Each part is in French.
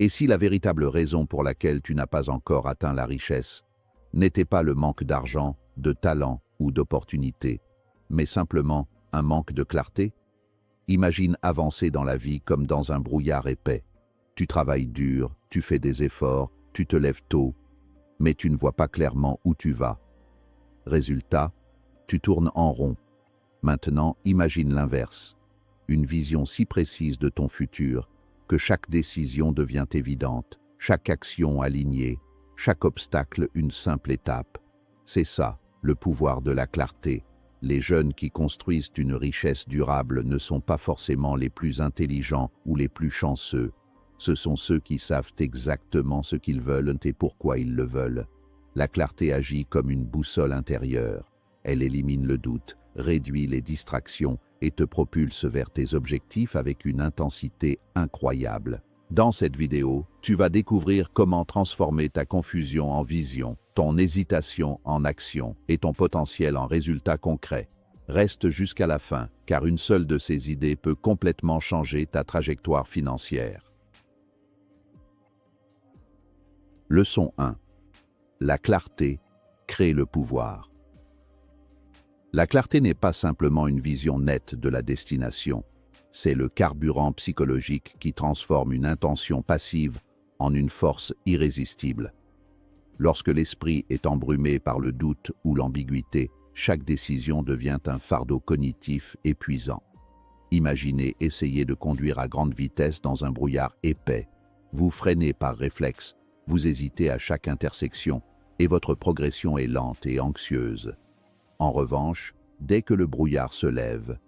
Et si la véritable raison pour laquelle tu n'as pas encore atteint la richesse n'était pas le manque d'argent, de talent ou d'opportunités, mais simplement un manque de clarté? Imagine avancer dans la vie comme dans un brouillard épais. Tu travailles dur, tu fais des efforts, tu te lèves tôt, mais tu ne vois pas clairement où tu vas. Résultat, tu tournes en rond. Maintenant, imagine l'inverse. Une vision si précise de ton futur que chaque décision devient évidente, chaque action alignée, chaque obstacle une simple étape. C'est ça, le pouvoir de la clarté. Les jeunes qui construisent une richesse durable ne sont pas forcément les plus intelligents ou les plus chanceux. Ce sont ceux qui savent exactement ce qu'ils veulent et pourquoi ils le veulent. La clarté agit comme une boussole intérieure. Elle élimine le doute, réduit les distractions et te propulse vers tes objectifs avec une intensité incroyable. Dans cette vidéo, tu vas découvrir comment transformer ta confusion en vision, ton hésitation en action et ton potentiel en résultat concret. Reste jusqu'à la fin, car une seule de ces idées peut complètement changer ta trajectoire financière. Leçon 1. La clarté crée le pouvoir. La clarté n'est pas simplement une vision nette de la destination. C'est le carburant psychologique qui transforme une intention passive en une force irrésistible. Lorsque l'esprit est embrumé par le doute ou l'ambiguïté, chaque décision devient un fardeau cognitif épuisant. Imaginez essayer de conduire à grande vitesse dans un brouillard épais. Vous freinez par réflexe, vous hésitez à chaque intersection et votre progression est lente et anxieuse. En revanche, dès que le brouillard se lève,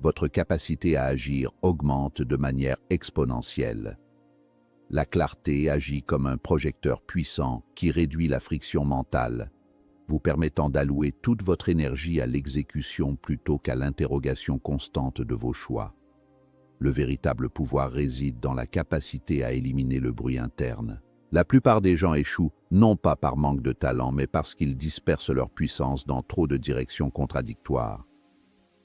votre capacité à agir augmente de manière exponentielle. La clarté agit comme un projecteur puissant qui réduit la friction mentale, vous permettant d'allouer toute votre énergie à l'exécution plutôt qu'à l'interrogation constante de vos choix. Le véritable pouvoir réside dans la capacité à éliminer le bruit interne. La plupart des gens échouent, non pas par manque de talent, mais parce qu'ils dispersent leur puissance dans trop de directions contradictoires.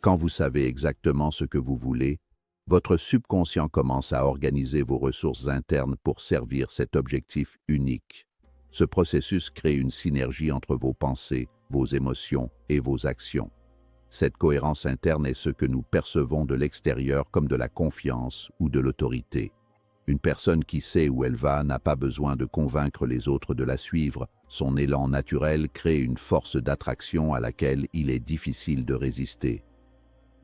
Quand vous savez exactement ce que vous voulez, votre subconscient commence à organiser vos ressources internes pour servir cet objectif unique. Ce processus crée une synergie entre vos pensées, vos émotions et vos actions. Cette cohérence interne est ce que nous percevons de l'extérieur comme de la confiance ou de l'autorité. Une personne qui sait où elle va n'a pas besoin de convaincre les autres de la suivre. Son élan naturel crée une force d'attraction à laquelle il est difficile de résister.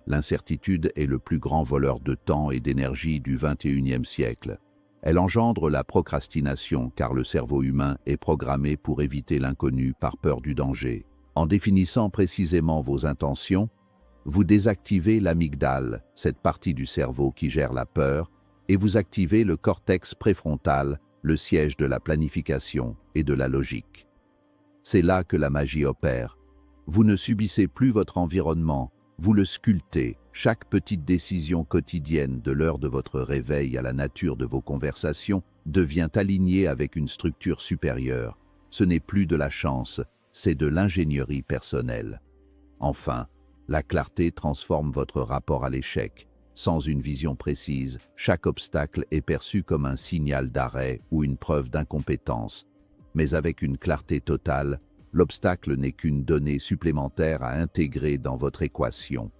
L'incertitude est le plus grand voleur de temps et d'énergie du XXIe siècle. Elle engendre la procrastination car le cerveau humain est programmé pour éviter l'inconnu par peur du danger. En définissant précisément vos intentions, vous désactivez l'amygdale, cette partie du cerveau qui gère la peur, et vous activez le cortex préfrontal, le siège de la planification et de la logique. C'est là que la magie opère. Vous ne subissez plus votre environnement, vous le sculptez. Chaque petite décision quotidienne, de l'heure de votre réveil à la nature de vos conversations, devient alignée avec une structure supérieure. Ce n'est plus de la chance, c'est de l'ingénierie personnelle. Enfin, la clarté transforme votre rapport à l'échec. Sans une vision précise, chaque obstacle est perçu comme un signal d'arrêt ou une preuve d'incompétence. Mais avec une clarté totale, l'obstacle n'est qu'une donnée supplémentaire à intégrer dans votre équation.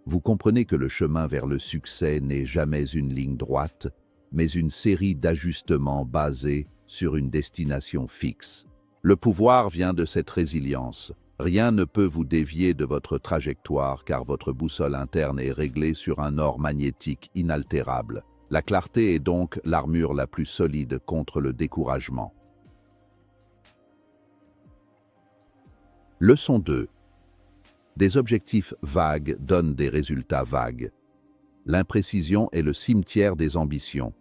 Vous comprenez que le chemin vers le succès n'est jamais une ligne droite, mais une série d'ajustements basés sur une destination fixe. Le pouvoir vient de cette résilience. Rien ne peut vous dévier de votre trajectoire car votre boussole interne est réglée sur un or magnétique inaltérable. La clarté est donc l'armure la plus solide contre le découragement. Leçon 2. Des objectifs vagues donnent des résultats vagues. L'imprécision est le cimetière des ambitions.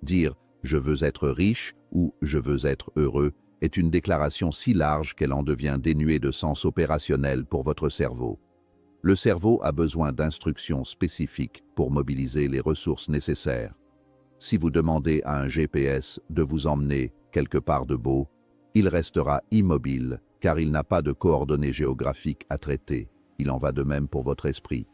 Dire « je veux être riche » ou « je veux être heureux » est une déclaration si large qu'elle en devient dénuée de sens opérationnel pour votre cerveau. Le cerveau a besoin d'instructions spécifiques pour mobiliser les ressources nécessaires. Si vous demandez à un GPS de vous emmener quelque part de beau, il restera immobile car il n'a pas de coordonnées géographiques à traiter. Il en va de même pour votre esprit.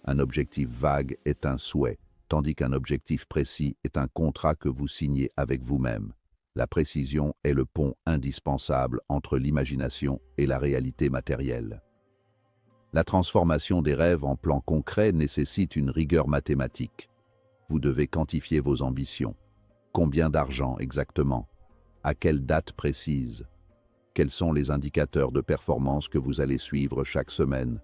Un objectif vague est un souhait. tandis qu'un objectif précis est un contrat que vous signez avec vous-même. La précision est le pont indispensable entre l'imagination et la réalité matérielle. La transformation des rêves en plans concrets nécessite une rigueur mathématique. Vous devez quantifier vos ambitions. Combien d'argent exactement? À quelle date précise? Quels sont les indicateurs de performance que vous allez suivre chaque semaine?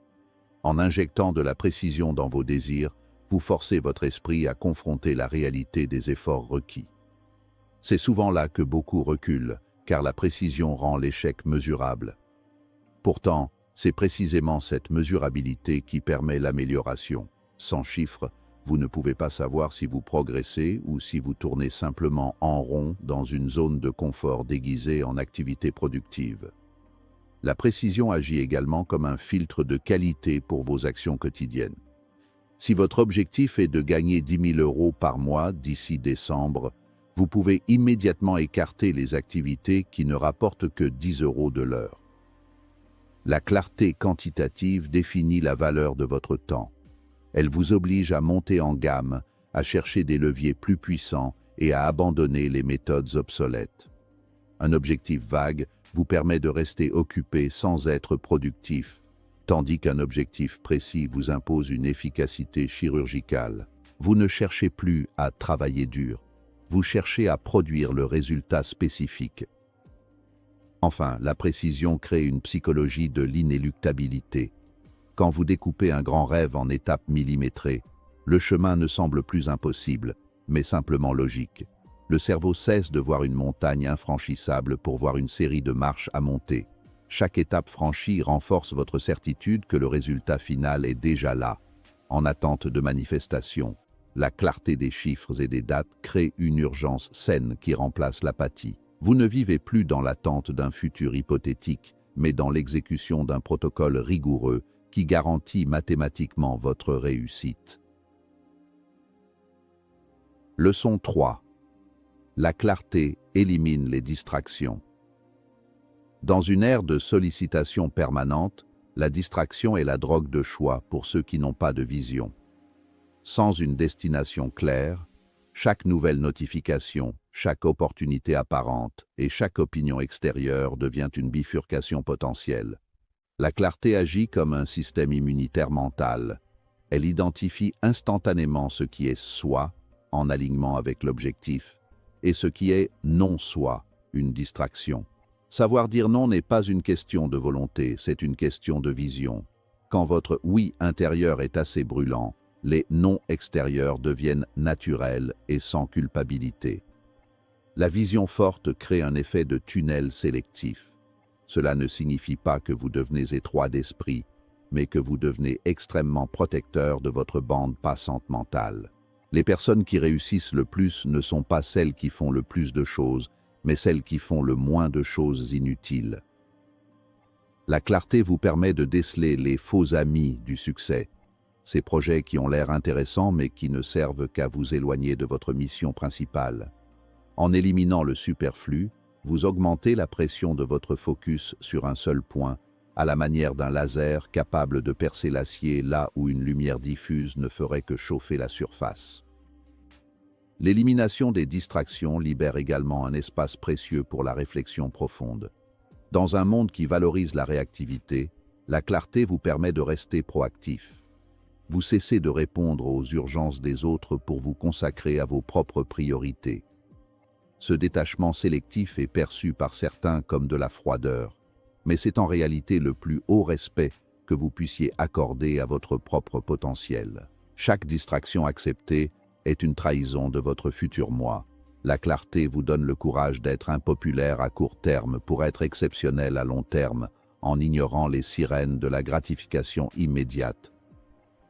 En injectant de la précision dans vos désirs, vous forcez votre esprit à confronter la réalité des efforts requis. C'est souvent là que beaucoup reculent, car la précision rend l'échec mesurable. Pourtant, c'est précisément cette mesurabilité qui permet l'amélioration. Sans chiffres, vous ne pouvez pas savoir si vous progressez ou si vous tournez simplement en rond dans une zone de confort déguisée en activité productive. La précision agit également comme un filtre de qualité pour vos actions quotidiennes. Si votre objectif est de gagner 10 000 € par mois d'ici décembre, vous pouvez immédiatement écarter les activités qui ne rapportent que 10 € de l'heure. La clarté quantitative définit la valeur de votre temps. Elle vous oblige à monter en gamme, à chercher des leviers plus puissants et à abandonner les méthodes obsolètes. Un objectif vague vous permet de rester occupé sans être productif, tandis qu'un objectif précis vous impose une efficacité chirurgicale. Vous ne cherchez plus à travailler dur, vous cherchez à produire le résultat spécifique. Enfin, la précision crée une psychologie de l'inéluctabilité. Quand vous découpez un grand rêve en étapes millimétrées, le chemin ne semble plus impossible, mais simplement logique. Le cerveau cesse de voir une montagne infranchissable pour voir une série de marches à monter. Chaque étape franchie renforce votre certitude que le résultat final est déjà là, en attente de manifestation. La clarté des chiffres et des dates crée une urgence saine qui remplace l'apathie. Vous ne vivez plus dans l'attente d'un futur hypothétique, mais dans l'exécution d'un protocole rigoureux qui garantit mathématiquement votre réussite. Leçon 3. La clarté élimine les distractions. Dans une ère de sollicitation permanente, la distraction est la drogue de choix pour ceux qui n'ont pas de vision. Sans une destination claire, chaque nouvelle notification, chaque opportunité apparente et chaque opinion extérieure devient une bifurcation potentielle. La clarté agit comme un système immunitaire mental. Elle identifie instantanément ce qui est soi, en alignement avec l'objectif, et ce qui est non-soi, une distraction. Savoir dire non n'est pas une question de volonté, c'est une question de vision. Quand votre oui intérieur est assez brûlant, les non extérieurs deviennent naturels et sans culpabilité. La vision forte crée un effet de tunnel sélectif. Cela ne signifie pas que vous devenez étroit d'esprit, mais que vous devenez extrêmement protecteur de votre bande passante mentale. Les personnes qui réussissent le plus ne sont pas celles qui font le plus de choses, mais celles qui font le moins de choses inutiles. La clarté vous permet de déceler les faux amis du succès, ces projets qui ont l'air intéressants mais qui ne servent qu'à vous éloigner de votre mission principale. En éliminant le superflu, vous augmentez la pression de votre focus sur un seul point, à la manière d'un laser capable de percer l'acier là où une lumière diffuse ne ferait que chauffer la surface. L'élimination des distractions libère également un espace précieux pour la réflexion profonde. Dans un monde qui valorise la réactivité, la clarté vous permet de rester proactif. Vous cessez de répondre aux urgences des autres pour vous consacrer à vos propres priorités. Ce détachement sélectif est perçu par certains comme de la froideur, mais c'est en réalité le plus haut respect que vous puissiez accorder à votre propre potentiel. Chaque distraction acceptée est une trahison de votre futur moi. La clarté vous donne le courage d'être impopulaire à court terme pour être exceptionnel à long terme, en ignorant les sirènes de la gratification immédiate.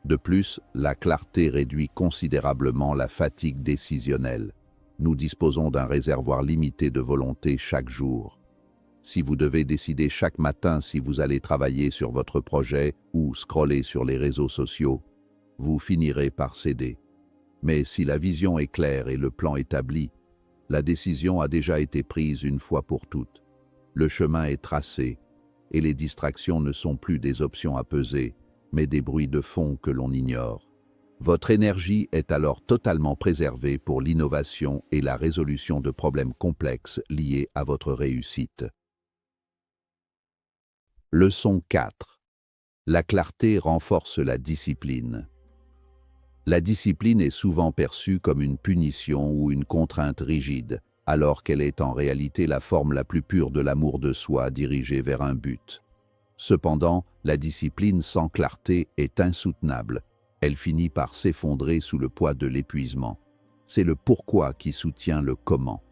De plus, la clarté réduit considérablement la fatigue décisionnelle. Nous disposons d'un réservoir limité de volonté chaque jour. Si vous devez décider chaque matin si vous allez travailler sur votre projet ou scroller sur les réseaux sociaux, vous finirez par céder. Mais si la vision est claire et le plan établi, la décision a déjà été prise une fois pour toutes. Le chemin est tracé et les distractions ne sont plus des options à peser, mais des bruits de fond que l'on ignore. Votre énergie est alors totalement préservée pour l'innovation et la résolution de problèmes complexes liés à votre réussite. Leçon 4. La clarté renforce la discipline. La discipline est souvent perçue comme une punition ou une contrainte rigide, alors qu'elle est en réalité la forme la plus pure de l'amour de soi dirigé vers un but. Cependant, la discipline sans clarté est insoutenable. Elle finit par s'effondrer sous le poids de l'épuisement. C'est le pourquoi qui soutient le comment.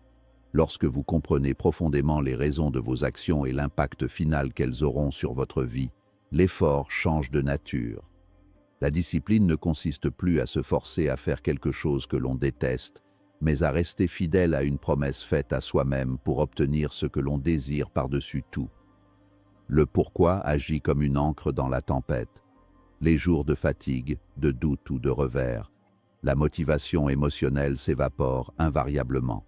Lorsque vous comprenez profondément les raisons de vos actions et l'impact final qu'elles auront sur votre vie, l'effort change de nature. La discipline ne consiste plus à se forcer à faire quelque chose que l'on déteste, mais à rester fidèle à une promesse faite à soi-même pour obtenir ce que l'on désire par-dessus tout. Le pourquoi agit comme une ancre dans la tempête. Les jours de fatigue, de doute ou de revers, la motivation émotionnelle s'évapore invariablement.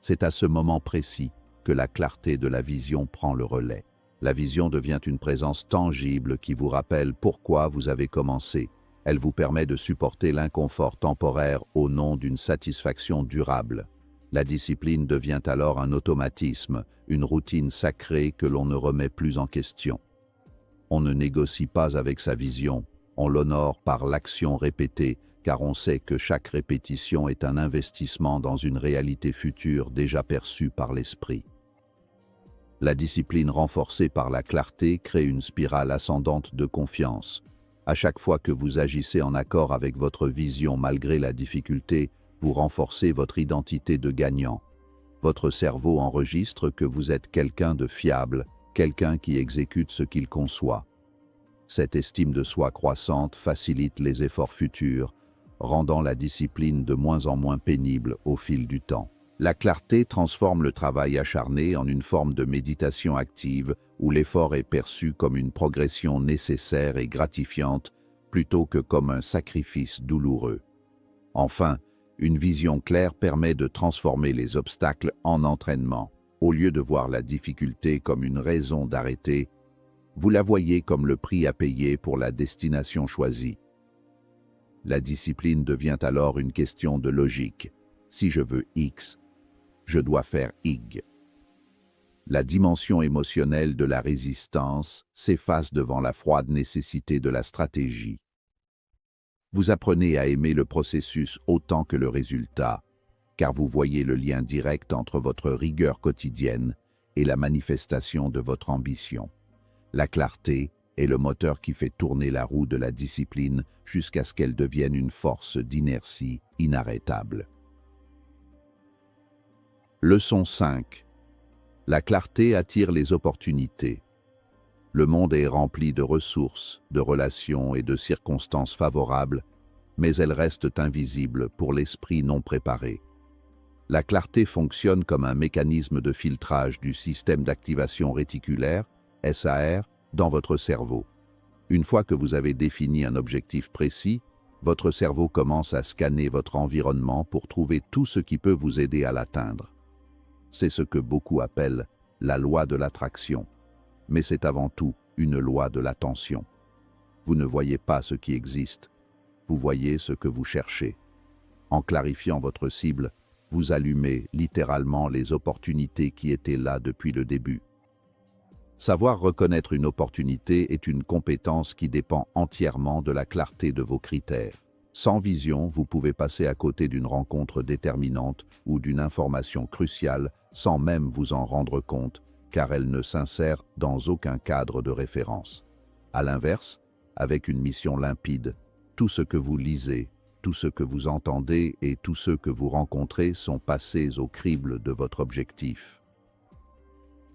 C'est à ce moment précis que la clarté de la vision prend le relais. La vision devient une présence tangible qui vous rappelle pourquoi vous avez commencé. Elle vous permet de supporter l'inconfort temporaire au nom d'une satisfaction durable. La discipline devient alors un automatisme, une routine sacrée que l'on ne remet plus en question. On ne négocie pas avec sa vision, on l'honore par l'action répétée, car on sait que chaque répétition est un investissement dans une réalité future déjà perçue par l'esprit. La discipline renforcée par la clarté crée une spirale ascendante de confiance. À chaque fois que vous agissez en accord avec votre vision malgré la difficulté, vous renforcez votre identité de gagnant. Votre cerveau enregistre que vous êtes quelqu'un de fiable, quelqu'un qui exécute ce qu'il conçoit. Cette estime de soi croissante facilite les efforts futurs, rendant la discipline de moins en moins pénible au fil du temps. La clarté transforme le travail acharné en une forme de méditation active où l'effort est perçu comme une progression nécessaire et gratifiante plutôt que comme un sacrifice douloureux. Enfin, une vision claire permet de transformer les obstacles en entraînement. Au lieu de voir la difficulté comme une raison d'arrêter, vous la voyez comme le prix à payer pour la destination choisie. La discipline devient alors une question de logique. Si je veux X, je dois faire Y. La dimension émotionnelle de la résistance s'efface devant la froide nécessité de la stratégie. Vous apprenez à aimer le processus autant que le résultat, car vous voyez le lien direct entre votre rigueur quotidienne et la manifestation de votre ambition. La clarté est le moteur qui fait tourner la roue de la discipline jusqu'à ce qu'elle devienne une force d'inertie inarrêtable. Leçon 5. La clarté attire les opportunités. Le monde est rempli de ressources, de relations et de circonstances favorables, mais elles restent invisibles pour l'esprit non préparé. La clarté fonctionne comme un mécanisme de filtrage du système d'activation réticulaire, SAR, dans votre cerveau. Une fois que vous avez défini un objectif précis, votre cerveau commence à scanner votre environnement pour trouver tout ce qui peut vous aider à l'atteindre. C'est ce que beaucoup appellent la loi de l'attraction. Mais c'est avant tout une loi de l'attention. Vous ne voyez pas ce qui existe, vous voyez ce que vous cherchez. En clarifiant votre cible, vous allumez littéralement les opportunités qui étaient là depuis le début. Savoir reconnaître une opportunité est une compétence qui dépend entièrement de la clarté de vos critères. Sans vision, vous pouvez passer à côté d'une rencontre déterminante ou d'une information cruciale sans même vous en rendre compte, car elle ne s'insère dans aucun cadre de référence. À l'inverse, avec une mission limpide, tout ce que vous lisez, tout ce que vous entendez et tous ceux que vous rencontrez sont passés au crible de votre objectif.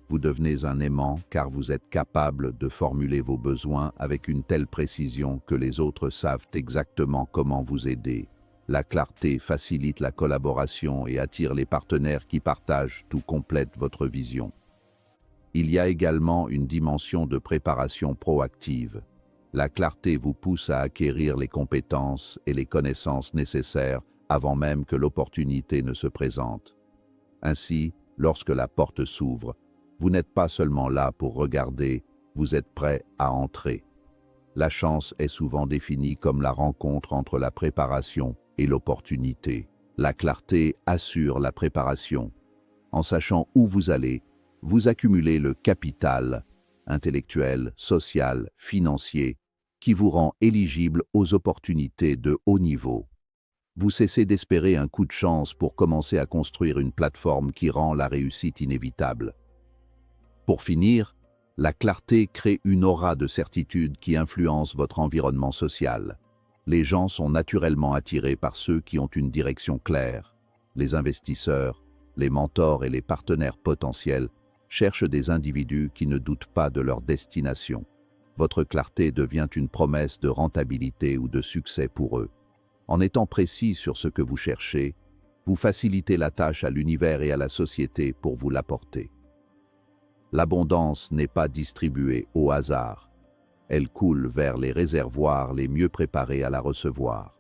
Vous devenez un aimant car vous êtes capable de formuler vos besoins avec une telle précision que les autres savent exactement comment vous aider. La clarté facilite la collaboration et attire les partenaires qui partagent ou complètent votre vision. Il y a également une dimension de préparation proactive. La clarté vous pousse à acquérir les compétences et les connaissances nécessaires avant même que l'opportunité ne se présente. Ainsi, lorsque la porte s'ouvre, vous n'êtes pas seulement là pour regarder, vous êtes prêt à entrer. La chance est souvent définie comme la rencontre entre la préparation et l'opportunité. La clarté assure la préparation. En sachant où vous allez, vous accumulez le capital intellectuel, social, financier, qui vous rend éligible aux opportunités de haut niveau. Vous cessez d'espérer un coup de chance pour commencer à construire une plateforme qui rend la réussite inévitable. Pour finir, la clarté crée une aura de certitude qui influence votre environnement social. Les gens sont naturellement attirés par ceux qui ont une direction claire. Les investisseurs, les mentors et les partenaires potentiels cherchent des individus qui ne doutent pas de leur destination. Votre clarté devient une promesse de rentabilité ou de succès pour eux. En étant précis sur ce que vous cherchez, vous facilitez la tâche à l'univers et à la société pour vous l'apporter. L'abondance n'est pas distribuée au hasard. Elle coule vers les réservoirs les mieux préparés à la recevoir.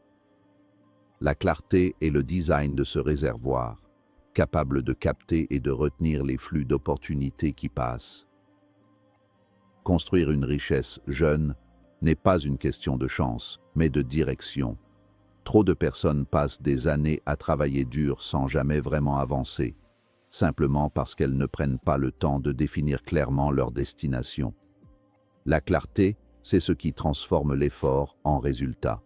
La clarté est le design de ce réservoir, capable de capter et de retenir les flux d'opportunités qui passent. Construire une richesse jeune n'est pas une question de chance, mais de direction. Trop de personnes passent des années à travailler dur sans jamais vraiment avancer, simplement parce qu'elles ne prennent pas le temps de définir clairement leur destination. La clarté, c'est ce qui transforme l'effort en résultat.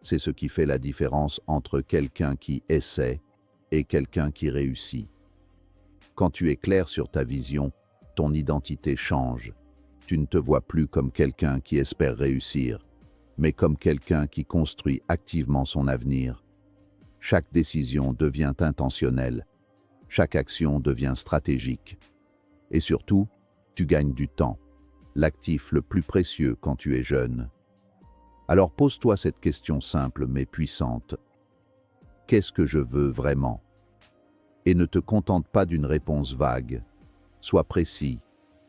C'est ce qui fait la différence entre quelqu'un qui essaie et quelqu'un qui réussit. Quand tu es clair sur ta vision, ton identité change. Tu ne te vois plus comme quelqu'un qui espère réussir, mais comme quelqu'un qui construit activement son avenir. Chaque décision devient intentionnelle, chaque action devient stratégique. Et surtout, tu gagnes du temps, l'actif le plus précieux quand tu es jeune. Alors pose-toi cette question simple mais puissante. Qu'est-ce que je veux vraiment? Et ne te contente pas d'une réponse vague. Sois précis,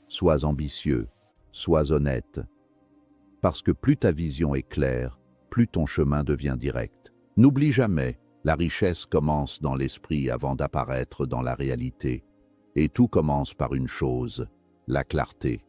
sois ambitieux, sois honnête. Parce que plus ta vision est claire, plus ton chemin devient direct. N'oublie jamais, la richesse commence dans l'esprit avant d'apparaître dans la réalité. Et tout commence par une chose, la clarté.